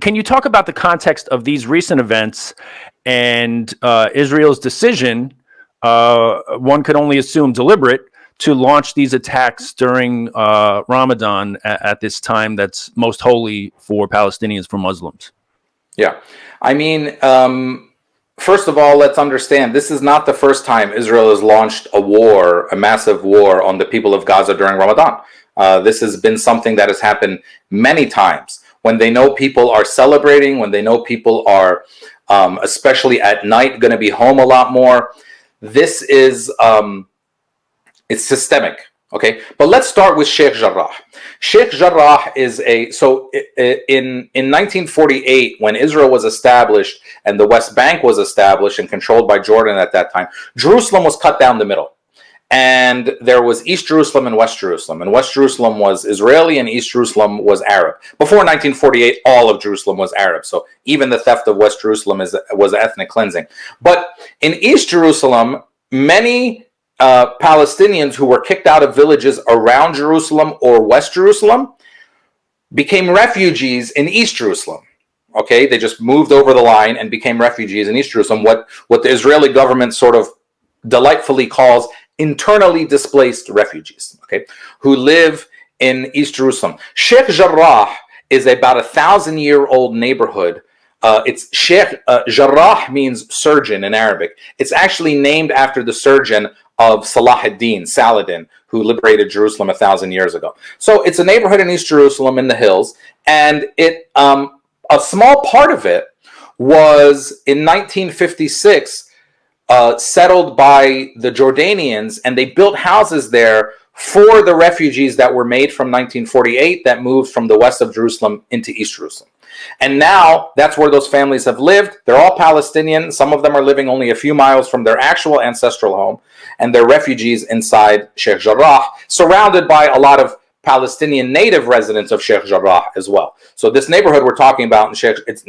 can you talk about the context of these recent events and Israel's decision, one could only assume deliberate, to launch these attacks during Ramadan at this time that's most holy for Palestinians, for Muslims? Yeah. I mean, first of all, let's understand this is not the first time Israel has launched a war, a massive war on the people of Gaza during Ramadan. This has been something that has happened many times when they know people are celebrating, when they know people are, especially at night, going to be home a lot more. This is, it's systemic. Okay, but let's start with Sheikh Jarrah. Sheikh Jarrah is in 1948, when Israel was established and the West Bank was established and controlled by Jordan at that time, Jerusalem was cut down the middle. And there was East Jerusalem and West Jerusalem. And West Jerusalem was Israeli and East Jerusalem was Arab. Before 1948, all of Jerusalem was Arab. So even the theft of West Jerusalem was ethnic cleansing. But in East Jerusalem, many Palestinians who were kicked out of villages around Jerusalem or West Jerusalem became refugees in East Jerusalem. Okay, they just moved over the line and became refugees in East Jerusalem, what the Israeli government sort of delightfully calls internally displaced refugees, okay, who live in East Jerusalem. Sheikh Jarrah is about 1,000-year-old neighborhood. It's Sheikh Jarrah means surgeon in Arabic. It's actually named after the surgeon of Saladin, who liberated Jerusalem 1,000 years ago. So it's a neighborhood in East Jerusalem in the hills, and a small part of it was in 1956 settled by the Jordanians, and they built houses there for the refugees that were made from 1948 that moved from the west of Jerusalem into East Jerusalem. And now that's where those families have lived. They're all Palestinian. Some of them are living only a few miles from their actual ancestral home, and they're refugees inside Sheikh Jarrah, surrounded by a lot of Palestinian native residents of Sheikh Jarrah as well. So this neighborhood we're talking about in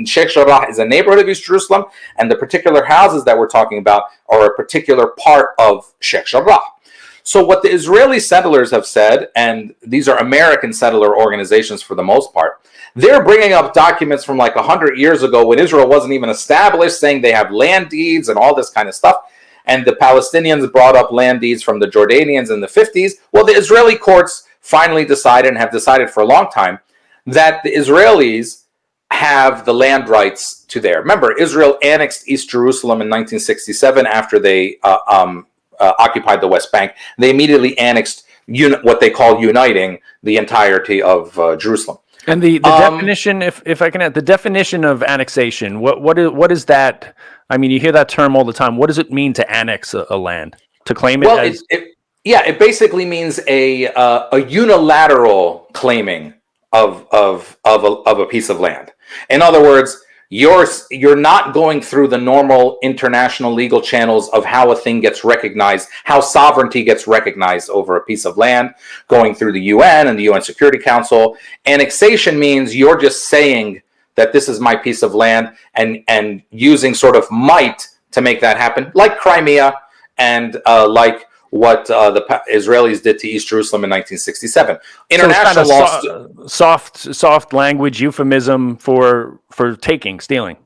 Sheikh Jarrah is a neighborhood of East Jerusalem, and the particular houses that we're talking about are a particular part of Sheikh Jarrah. So what the Israeli settlers have said, and these are American settler organizations for the most part, they're bringing up documents from like 100 years ago when Israel wasn't even established, saying they have land deeds and all this kind of stuff. And the Palestinians brought up land deeds from the Jordanians in the 50s. Well, the Israeli courts finally decided, and have decided for a long time, that the Israelis have the land rights to there. Remember, Israel annexed East Jerusalem in 1967 after they occupied the West Bank. They immediately annexed what they call uniting the entirety of Jerusalem. And the definition, if I can add, the definition of annexation, what is that? I mean, you hear that term all the time. What does it mean to annex a land? To claim it as? It basically means a unilateral claiming of a piece of land. In other words, you're not going through the normal international legal channels of how a thing gets recognized, how sovereignty gets recognized over a piece of land, going through the UN and the UN Security Council. Annexation means you're just saying that this is my piece of land and using sort of might to make that happen, like Crimea and like what the Israelis did to East Jerusalem in 1967. International law, soft language euphemism for stealing.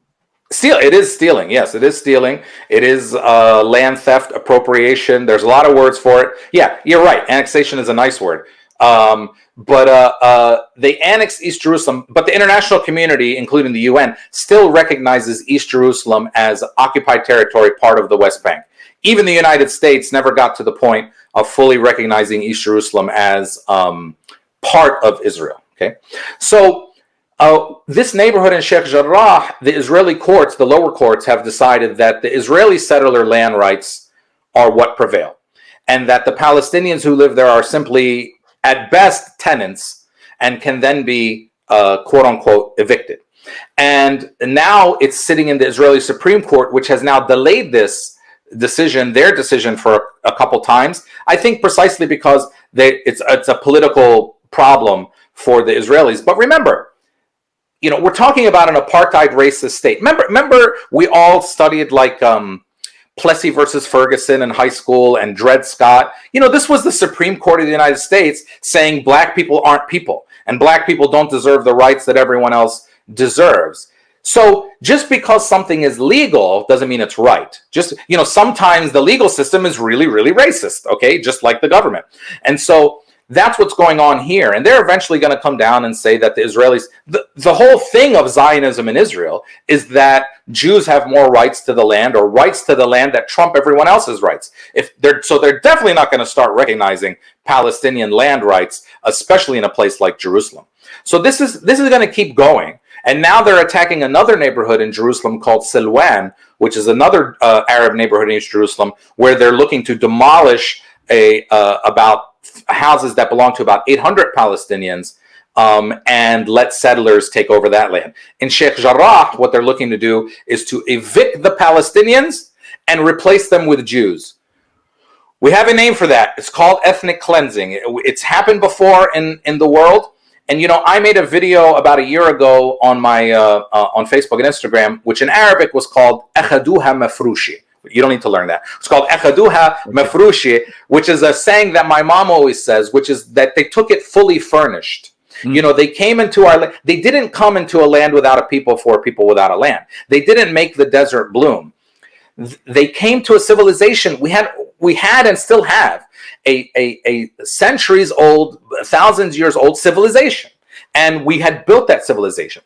It is stealing. Yes, it is stealing. It is land theft, appropriation. There's a lot of words for it. Yeah, you're right. Annexation is a nice word. But they annexed East Jerusalem, but the international community, including the UN, still recognizes East Jerusalem as occupied territory, part of the West Bank. Even the United States never got to the point of fully recognizing East Jerusalem as part of Israel. Okay, so this neighborhood in Sheikh Jarrah, the Israeli courts, the lower courts, have decided that the Israeli settler land rights are what prevail, and that the Palestinians who live there are simply, at best, tenants and can then be quote unquote evicted. And now it's sitting in the Israeli Supreme Court, which has now delayed their decision for a couple times. I think precisely because it's a political problem for the Israelis. But remember, we're talking about an apartheid racist state. Remember we all studied like Plessy versus Ferguson in high school and Dred Scott. This was the Supreme Court of the United States saying black people aren't people and black people don't deserve the rights that everyone else deserves. So just because something is legal doesn't mean it's right. Just, sometimes the legal system is really, really racist, okay? Just like the government. And so that's what's going on here. And they're eventually going to come down and say that the Israelis, the whole thing of Zionism in Israel is that Jews have more rights to the land, or rights to the land that trump everyone else's rights. So they're definitely not going to start recognizing Palestinian land rights, especially in a place like Jerusalem. So this is going to keep going. And now they're attacking another neighborhood in Jerusalem called Silwan, which is another Arab neighborhood in East Jerusalem, where they're looking to demolish about houses that belong to about 800 Palestinians and let settlers take over that land. In Sheikh Jarrah, what they're looking to do is to evict the Palestinians and replace them with Jews. We have a name for that. It's called ethnic cleansing. It's happened before in the world. And, I made a video about a year ago on my on Facebook and Instagram, which in Arabic was called Akhaduha Mafrushi. You don't need to learn that. It's called Akhaduha Mafrushi, which is a saying that my mom always says, which is that they took it fully furnished. They came into our land. They didn't come into a land without a people for a people without a land. They didn't make the desert bloom. They came to a civilization. We had and still have a centuries old, thousands years old civilization. And we had built that civilization.